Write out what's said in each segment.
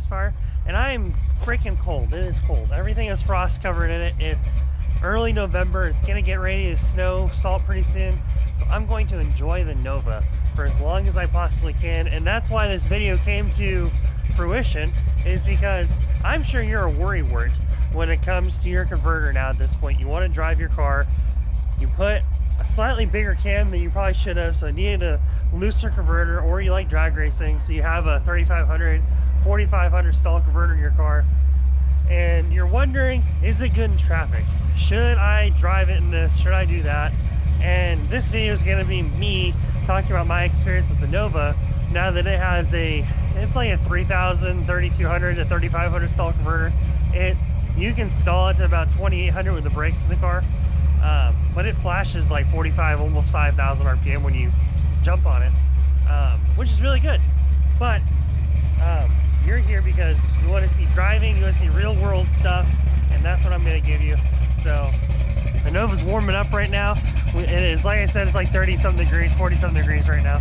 Misfire, and I'm freaking cold. It is cold. Everything is frost covered in it. It's early November. It's gonna get ready to snow, salt pretty soon. So I'm going to enjoy the Nova for as long as I possibly can, and that's why this video came to fruition, is because I'm sure you're a worrywart when it comes to your converter now at this point. You want to drive your car, you put a slightly bigger cam than you probably should have, so you needed a looser converter, or you like drag racing, so you have a 3500, 4500 stall converter in your car, and you're wondering, is it good in traffic? Should I drive it in this? Should I do that? And this video is going to be me talking about my experience with the Nova now that it has it's like a 3000, 3200 to 3500 stall converter. You can stall it to about 2800 with the brakes in the car. But it flashes like 45, almost 5,000 RPM when you jump on it, which is really good. But you're here because you want to see driving, you want to see real world stuff, and that's what I'm going to give you. So the Nova's warming up right now. It is, like I said, it's like 30-something degrees, 40-something degrees right now.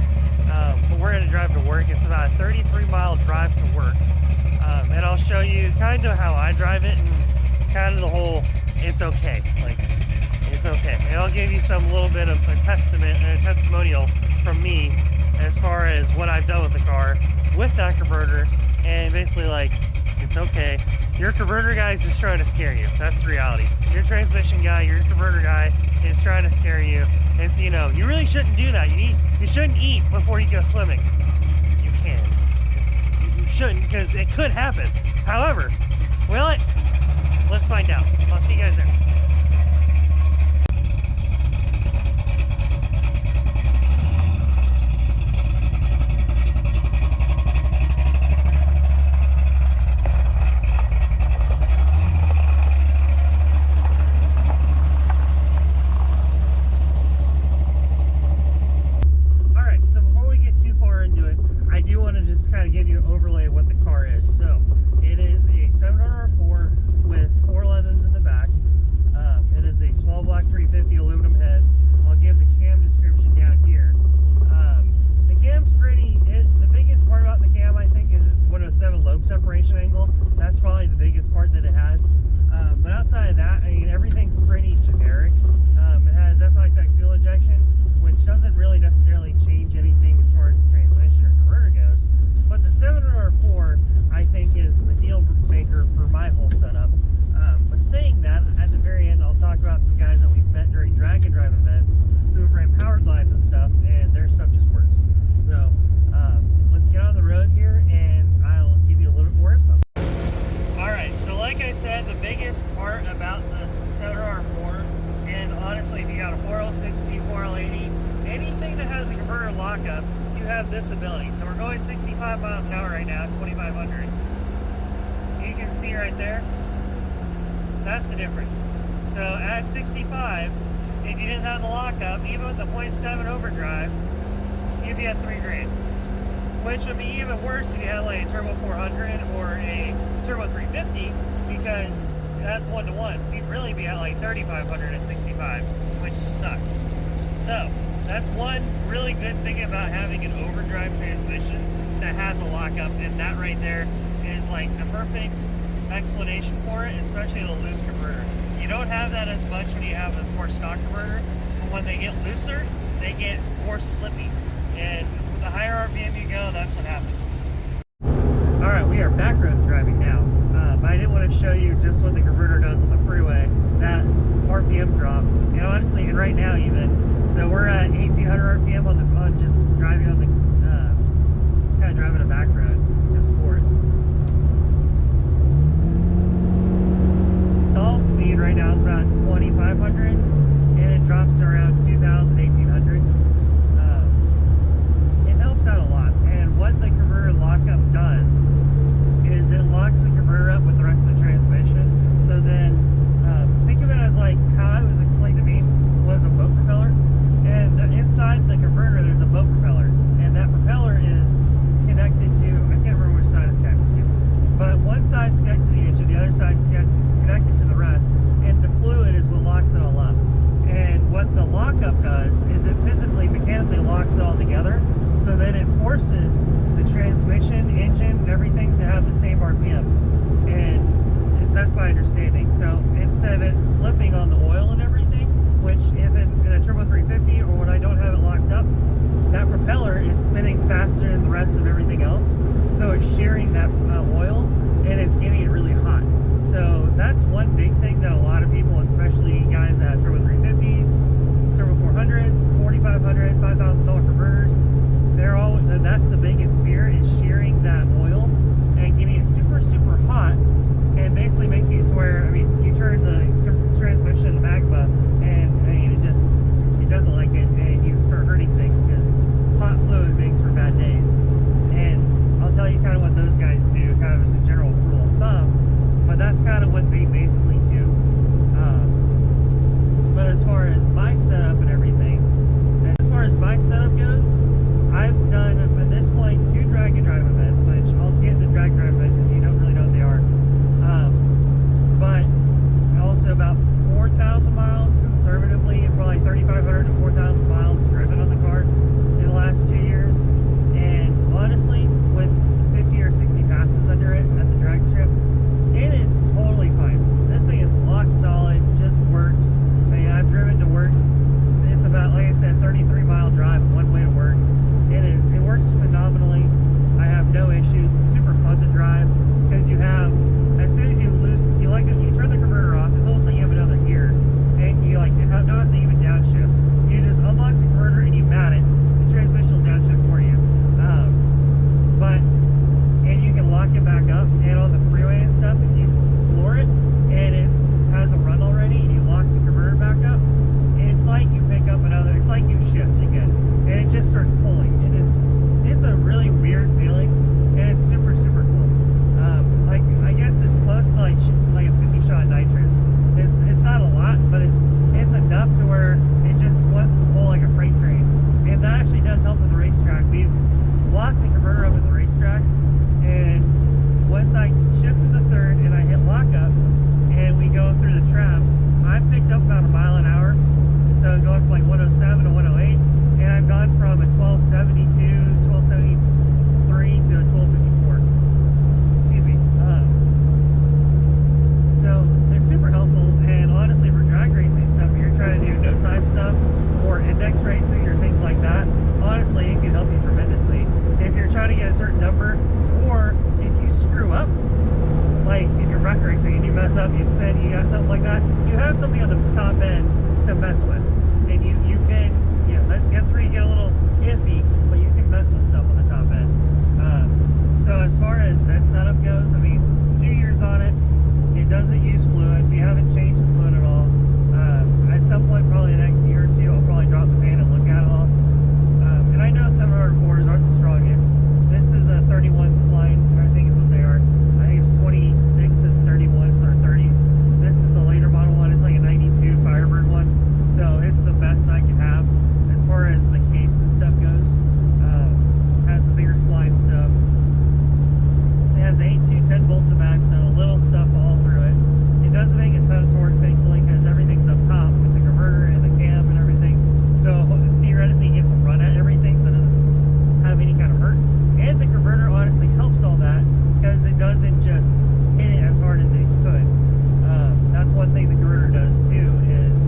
But we're going to drive to work. It's about a 33-mile drive to work. And I'll show you kind of how I drive it and kind of the whole, it's okay. Like, it's okay. And I'll give you some little bit of a testament and a testimonial from me as far as what I've done with the car with that converter, and basically like, it's okay. Your converter guy is just trying to scare you. That's the reality. Your transmission guy, your converter guy is trying to scare you. And so, you know, you really shouldn't do that. You shouldn't eat before you go swimming. You can. You shouldn't, because it could happen. However, will it? Let's find out. I'll see you guys there. Give you an overlay of what the car is. So it is a 700R4 with 411s in the back. It is a small block 350 aluminum heads. I'll give the cam description down here. The cam's pretty, the biggest part about the cam, I think, is it's 107 lobe separation angle. That's probably the biggest part that it has. But outside of that, I mean, everything's pretty generic. It has FI-Tech fuel injection, which doesn't really necessarily change anything as far as the transmission or converter goes. But the 700R4, I think, is the deal maker for my whole setup. But saying that, at the very end, I'll talk about some guys that we've met during drag and drive events who have ran powered lines and stuff, and their stuff just works. So let's get on the road here, and I'll give you a little bit more info. Alright, so like I said, the biggest part about the 700R4, and honestly, if you got a 4L60, 4L80, anything that has a converter lockup, you have this ability. So we're going 65 miles an hour right now, 2500. You can see right there, that's the difference. So at 65, if you didn't have the lockup, even with the 0.7 overdrive, you'd be at $3,000. Which would be even worse if you had like a turbo 400 or a turbo 350, because that's 1-to-1. So you'd really be at like 3,500 at 65, which sucks. So that's one really good thing about having an overdrive transmission that has a lockup, and that right there is like the perfect explanation for it, especially the loose converter. You don't have that as much when you have a more stock converter, but when they get looser, they get more slippy. And the higher RPM you go, that's what happens. Alright, we are backroads driving now. I didn't want to show you just what the converter does on the freeway, that RPM drop. And honestly, and right now even, so we're at 1800 RPM on just driving on the, kind of driving a back road and forth. Stall speed right now is about 2,500, and it drops to around 2,000, 1,800. It helps out a lot, and what the converter lockup does is it locks the converter up with the rest of the transmission. So then, think of it as like how it was explained to me was a boat propeller, and inside the converter there's a boat propeller, and that propeller is connected to, I can't remember which side it's connected to, but one side's connected to the engine, the other side's connected to the rest, and the fluid is what locks it all up. And what the lockup does is it physically, mechanically locks it all together. So then it forces the transmission, engine, and everything to have the same RPM. And that's my understanding. So instead of it slipping on the oil and everything, which if in a Turbo 350 or when I don't have it locked up, that propeller is spinning faster than the rest of everything else. So it's shearing that oil and it's getting it really hot. So that's one big thing that a lot of people, especially guys that have Turbo 350s, Turbo 400s, 4500, $5,000 converters, that's the biggest fear, is shearing that oil and getting it super, super hot and basically making it to where, I mean, you turn the transmission magma and I mean, it doesn't like it, and you start hurting things because hot fluid makes for bad days. And I'll tell you kind of what those guys do, kind of as a general rule of thumb, but that's kind of what they basically do. But as far as my setup and everything, as far as my setup goes, I've done at this point 2 drag and drive events, which I'll get into drag and drive events if you don't really know what they are. But also about 4,000 miles conservatively, and probably 3,500 to 4,000 miles driven on the car in the last 2 years. And honestly, with 50 or 60 passes under it at the drag strip, it is totally fine. This thing is lock solid, just works. I mean, I've driven to work. It's about, like I said, 33-mile drive one way to work. It works phenomenally. I have no issues. It's super fun to drive because you have, as soon as you turn the converter off, it's almost like you have another gear, and you don't have to even downshift. You just unlock the converter and you mat it. The transmission will downshift for you. And you can lock it back up, and on the freeway and stuff, if you floor it and it has a run already, and you lock the converter back up, it's like you pick up it's like you shift again, and it just starts pulling. It's a really weird feeling, and it's super, super cool. I guess it's close to like a 50-shot nitrous. It's not a lot, but it's enough to where it just wants to pull like a freight train, and that actually does help with the racetrack. We've locked the converter up at the racetrack, and once I shift to the third and I hit lock up and we go through the traps, I picked up about a mile an hour, so going from like 107 to 108, and I've gone from a 1272, 1273 to a 1254. Excuse me. So they're super helpful, and honestly for drag racing stuff, if you're trying to do no time stuff or index racing or things like that, honestly it can help you tremendously. If you're trying to get a certain number, or if you screw up, like if you're wreck racing and you mess up, you spin, you got something like that, you have something on the top end to mess with, and you can, that's where you get a little iffy, but you can mess with stuff on the top end. So as far as that setup goes, I mean, 2 years on it. It doesn't use fluid. We haven't changed the fluid at all. At some point, probably the next year or two, I'll probably drop the pan and look at it all. And I know 704s aren't the strongest. This is a 31 spline. I think it's what they are. I think it's 26 and 31s or 30s. This is the later model one. It's like a 92 Firebird one. So it's the best I can have as far as the case and stuff goes. Has the bigger spline stuff. It has 8-2-10 bolt to back, so little stuff all through it. It doesn't make a ton of torque, thankfully, because everything's up top with the converter and the cam and everything. So theoretically, it gets a run at everything, so it doesn't have any kind of hurt. And the converter honestly helps all that because it doesn't just hit it as hard as it could. That's one thing the converter does too, is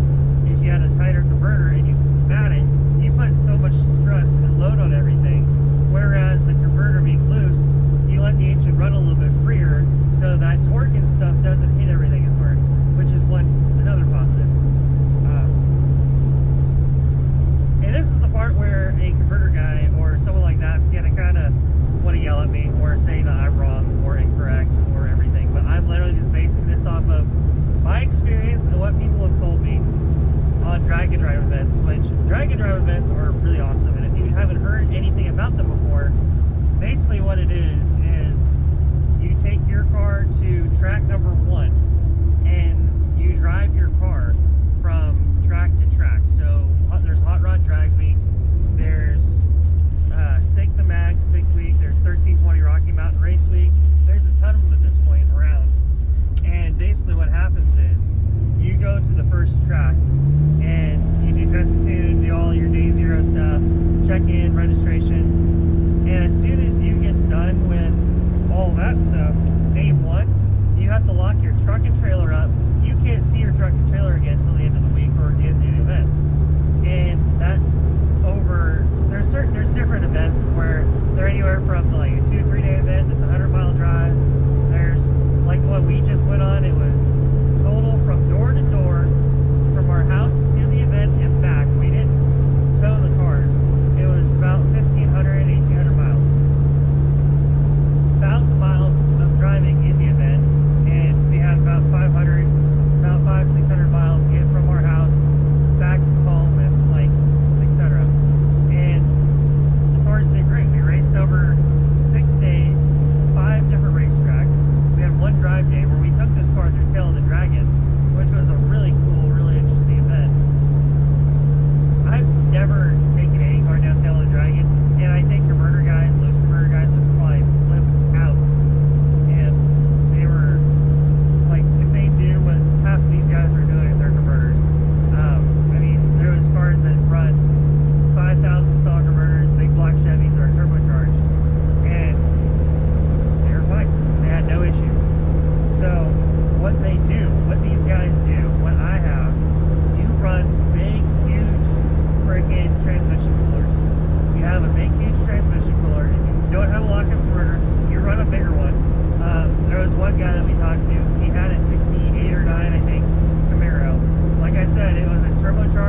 if you had a tighter converter and you mat it, you put so much stress and load on everything. Whereas the converter being loose, you let the engine run a little bit freer, so that torque and stuff doesn't hit everything as hard, which is another positive. And this is the part where a converter guy or someone like that's gonna kind of want to yell at me or say that I'm wrong or incorrect or everything, but I'm literally just basing this off of my experience and what people have told me on drag and drive events, which drag and drive events are really awesome. And if you haven't heard anything about them before, basically what it is you take your car to track number 1 and you drive your car from track to track. So there's Hot Rod Drag Week, there's Sig the Mag Sig Week, there's 1320 Rocky Mountain Race Week. There's a ton of them at this point around. And basically what happens is you go to the first track and you do test and tune, do all your day zero stuff, check in, registration,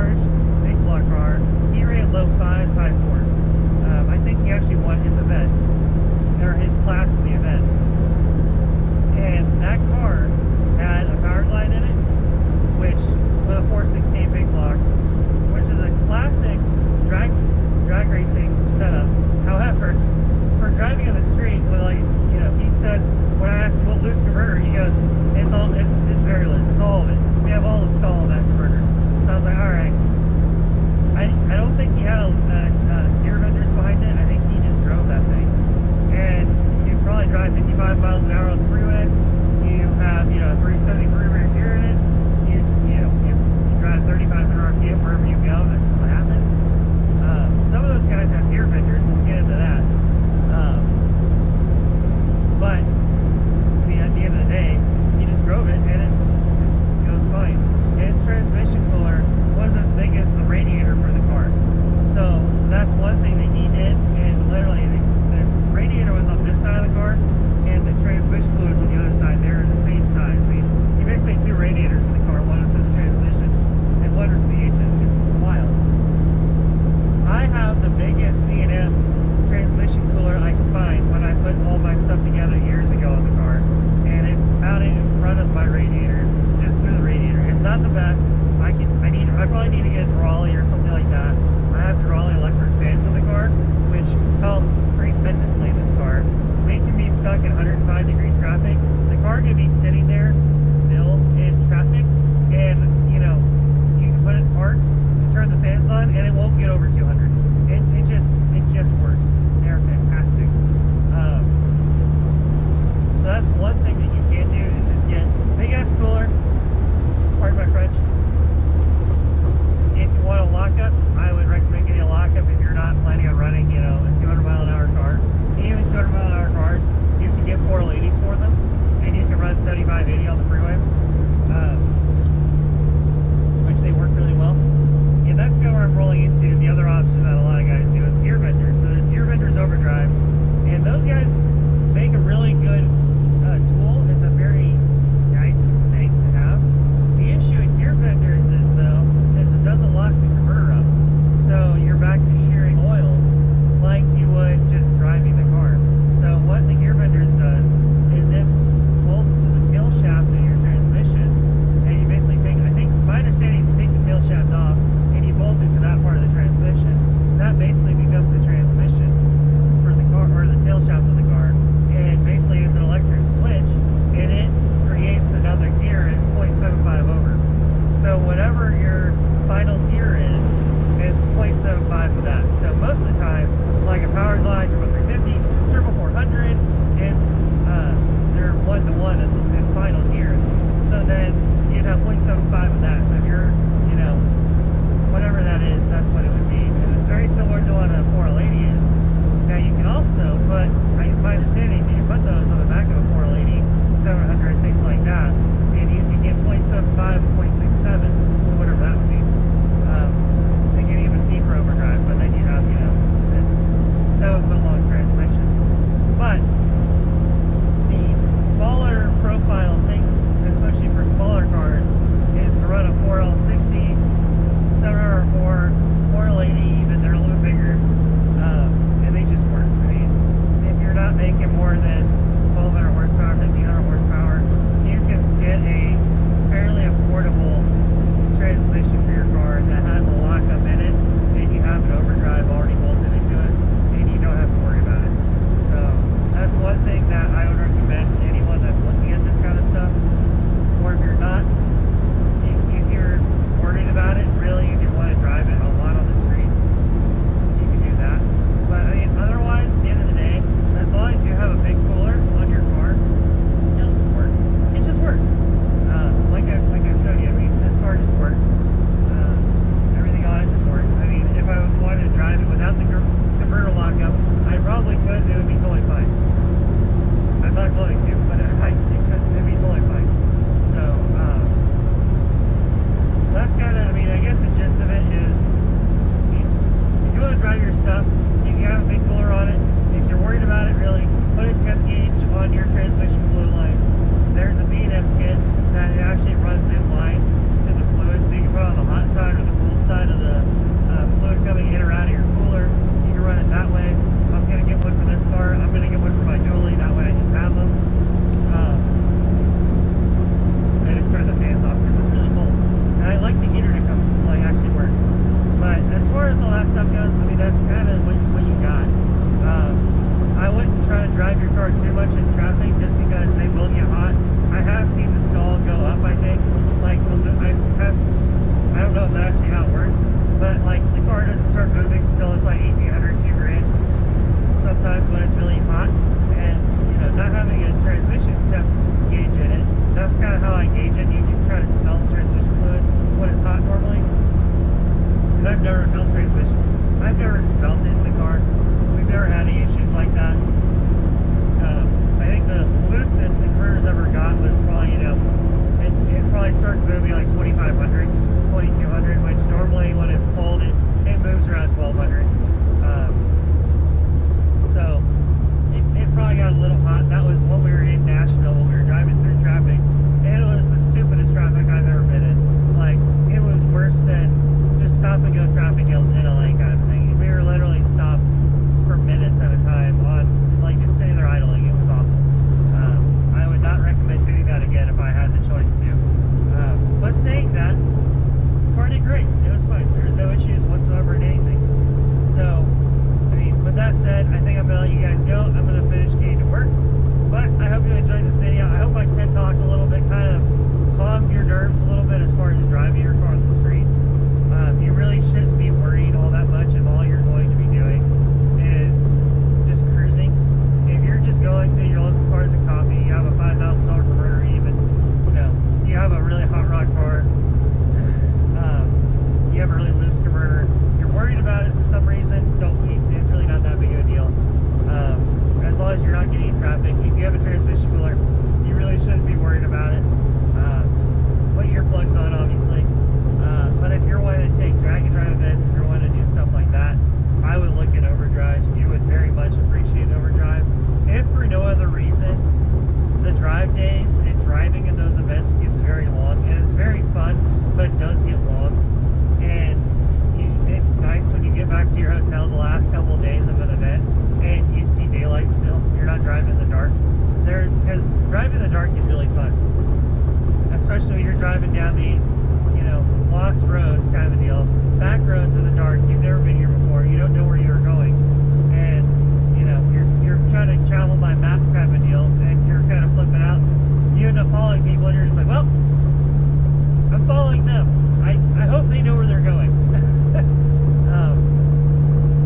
supercharged, big block car. He ran low 5s, high 4s. I think he actually won his event, or his class in the event. And that car had a power glide in it, which with a 416 big block, which is a classic drag racing setup. However, for driving on the street with, like, you know, he said, when I asked him what loose converter, he goes, it's very loose, it's all of it. We have all the stall in that converter. So I was like, all right. I don't think he had gear vendors behind it. I think he just drove that thing. And you probably drive 55 miles an hour on the freeway. You have, you know, 373 rear gear in it. You drive 3,500 RPM wherever you go. That's just what happens. Some of those guys have gear vendors, and we'll get into that. But I mean, at the end of the day, he just drove it, and it goes fine. His transmission cooler was as big as the radiator for the car. So that's one thing that he did, and literally the radiator was on this side of the car, and the transmission cooler was on the other side. They're the same size. I mean, he basically had two radiators in the car. One was for the transmission, and one was for the engine. It's wild. I have the biggest B&M transmission cooler I can find when I put all my stuff together years ago in the car, and it's mounted in front of my radiator, just through the radiator. It's not the best. I probably need to get a Durali or something like that. I have Durali electric fans in the car, which help tremendously in this car. We can be stuck in 105-degree traffic. The car can be sitting there still in traffic, and you know, you can put it in park, turn the fans on, and it won't get over 200. It just works. They're fantastic. So that's one thing that you can do, is just get big ass cooler. Pardon my French. If you want a lockup, I would recommend getting a lockup if you're not planning on running, you know, a 200 mile an hour car. Even 200 mile an hour cars, you can get 480s for them, and you can run 75, 80 on the freeway, which they work really well. And that's kind of where I'm rolling into the other option that a lot of guys do, is gear vendors. So there's gear vendors overdrives, and those guys make a really good tool. It's a very nice thing to have. The issue with gear vendors is it doesn't lock the converter up. So you're back to shearing oil like you would just driving the car. So what the gear vendors does is it bolts to the tail shaft of your transmission, and you basically take, I think my understanding is you take the tail shaft off and you bolt it to that part of the transmission. That basically becomes the transmission for the car, or the tail shaft of the car. And basically it's an electric switch, and it creates another gear, and it's 0.75 over. So whatever your final gear is, it's 0.75 of that. So most of the time, like a power glide, turbo 350, turbo 400, it's they're 1-to-1 in final gear. So then you'd have 0.75 of that. So if you're, you know, whatever that is, that's what it would be. And it's very similar to what a 480 is. Now you can also put, my understanding is you can put those on the back of a 480, 700, things like that, and you can get 0.75 and 0.67, so whatever that would be. They get even deeper overdrive, but then you have, you know, this 7-foot long transmission. But the smaller profile thing, especially for smaller cars, is to run a 4 or smelt it in the car. We've never had any issues like that. I think the loosest the converter's ever got was probably, it probably starts moving like 2,500, 2,200, which normally when it's cold, it moves around 1,200. So it probably got a little hot. That was when we were in Nashville, when we were driving through traffic, and it was the stupidest traffic I've ever been in. Like, it was worse than just stop and go traffic in LA kind of thing. We were literally stopped for minutes at a time on, like, just sitting there idling. It was awful. I would not recommend doing that again if I had the choice to. But saying that, the car did great. It was fine. There was no issues whatsoever in anything. So, I mean, with that said, I think I'm going to let you guys go. I'm going to finish getting to work. But I hope you enjoyed this video. I hope my TED Talk a little bit kind of calmed your nerves a little bit as far as driving your car on the street. You really shouldn't be worried all that much if all you're going to be doing is just cruising. If you're just going to your local Cars and Coffee, you have a $5,000 converter even, you have a really hot rod car, you have a really loose converter, you're worried about it for some reason, don't be. It's really not that big of a deal. As long as you're not getting in traffic. If you have a transmission cooler, you really shouldn't be worried about it. Put your plugs on, obviously. But if you're wanting to take drag and drive events, if you're wanting to do stuff like that, I would look at overdrives. You would very much appreciate overdrive. If for no other reason, the drive days and driving in those events gets very long, and it's very fun, but it does get long. And it's nice when you get back to your hotel the last couple of days of an event and you see daylight still. You're not driving in the dark. Because driving in the dark is really fun, especially when you're driving down these, lost roads kind of a deal, back roads in the dark. You've never been here before. You don't know where you're going, and you're trying to travel by map kind of a deal, and you're kind of flipping out. You end up following people, and you're just like, well, I'm following them. I hope they know where they're going.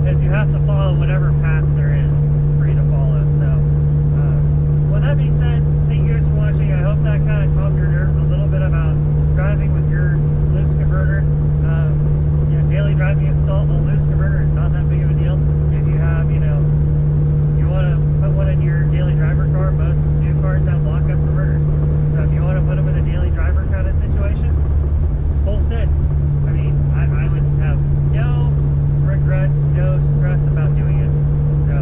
Because you have to follow whatever path there is for you to follow. So, with that being said, thank you guys for watching. I hope that kind of calmed your nerves a little bit about driving with your loose converter. Daily driving install a loose converter is not that big of a deal. If you have, you want to put one in your daily driver car, most new cars have lockup converters. So if you want to put them in a daily driver kind of situation, full send. I mean, I would have no regrets, no stress about doing it. So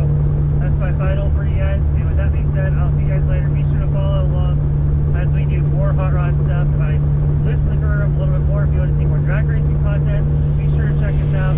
that's my final for you guys. And with that being said, I'll see you guys later. Be sure to follow along as we do more hot rod stuff. If I loosen the converter up a little bit more, if you want to see more drag racing content, be sure to check us out.